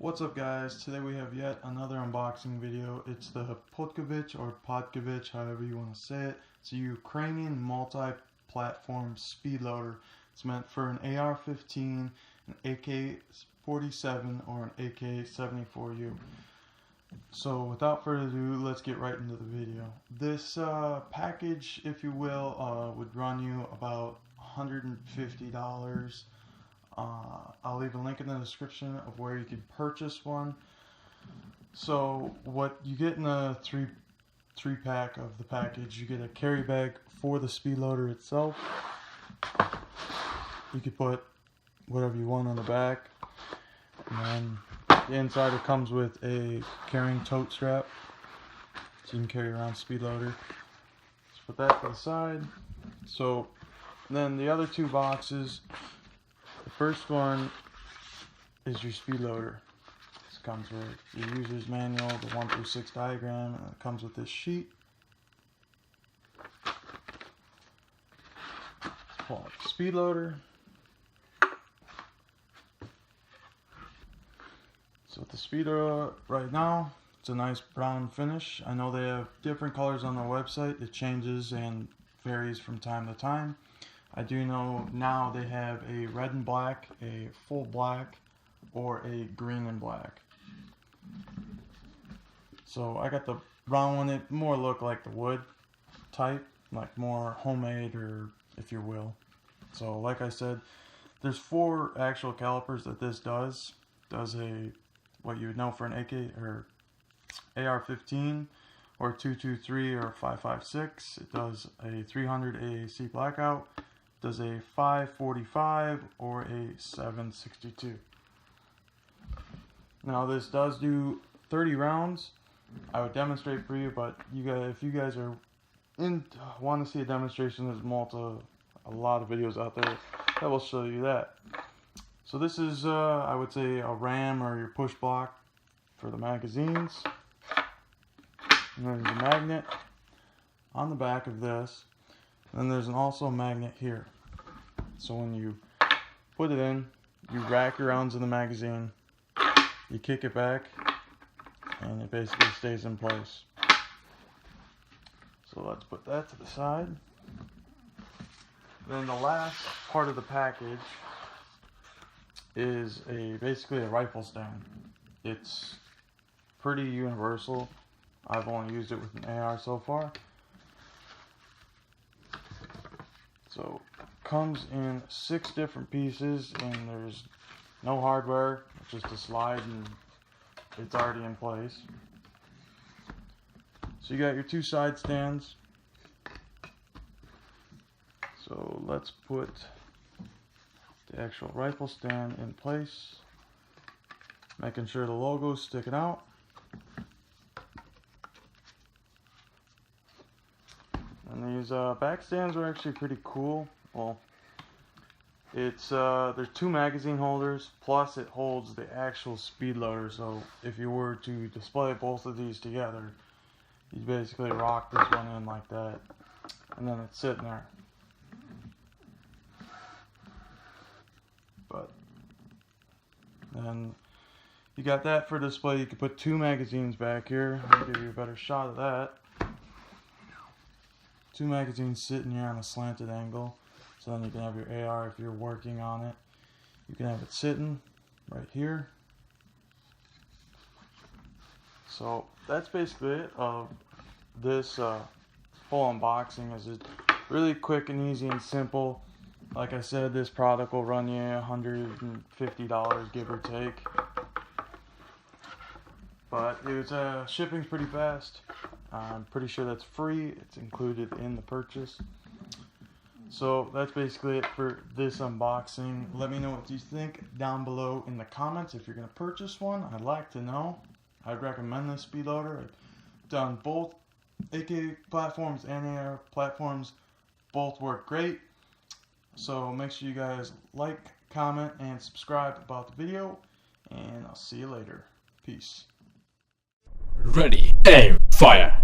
What's up guys, today we have yet another unboxing video. It's the PODAVACH or PODAVACH, however you want to say it. It's a Ukrainian multi-platform speed loader. It's meant for an AR-15, an AK-47 or an AK-74U. So without further ado, let's get right into the video. This package, if you will, would run you about $150. I'll leave a link in the description of where you can purchase one. So what you get in the three pack of the package, you get a carry bag for the speed loader itself. You can put whatever you want on the back, and then the inside it comes with a carrying tote strap, so you can carry around speed loader. Let's put that to the side. So then the other two boxes. The first one is your speed loader. This comes with your user's manual, the 1-6 diagram, and it comes with this sheet. Let's pull out the speed loader. So with the speed loader right now, it's a nice brown finish. I know they have different colors on their website. It changes and varies from time to time. I do know now they have a red and black, a full black, or a green and black. So I got the brown one. It more looked like the wood type, like more homemade, or if you will. So like I said, there's 4 actual calipers that this does. Does a what you would know for an AK or AR-15 or 223 or 5.56. It does a 300 AAC blackout. Does a 5.45 or a 7.62. Now this does do 30 rounds. I would demonstrate for you, but you guys, if you guys are want to see a demonstration, there's a lot of videos out there that will show you that. So this is I would say a ram or your push block for the magazines, and then there's a magnet on the back of this. Then there's also a magnet here. So when you put it in, you rack your rounds in the magazine, you kick it back, and it basically stays in place. So let's put that to the side. Then the last part of the package is basically a rifle stand. It's pretty universal. I've only used it with an AR so far. So it comes in 6 different pieces, and there's no hardware. It's just a slide and it's already in place. So you got your 2 side stands. So let's put the actual rifle stand in place, making sure the logo's sticking out. And these back stands are actually pretty cool. Well, it's there's 2 magazine holders, plus it holds the actual speed loader. So if you were to display both of these together, you basically rock this one in like that, and then it's sitting there. But then you got that for display. You can put 2 magazines back here. I'll give you a better shot of that. 2 magazines sitting here on a slanted angle, so then you can have your AR if you're working on it. You can have it sitting right here. So that's basically it of this full unboxing. Is it really quick and easy and simple. Like I said, this product will run you $150, give or take. But it's shipping's pretty fast. I'm pretty sure that's free. It's included in the purchase. So that's basically it for this unboxing. Let me know what you think down below in the comments. If you're going to purchase one, I'd like to know. I'd recommend this speed loader. I've done both AK platforms and AR platforms. Both work great. So make sure you guys like, comment, and subscribe about the video. And I'll see you later. Peace. Ready, aim, fire!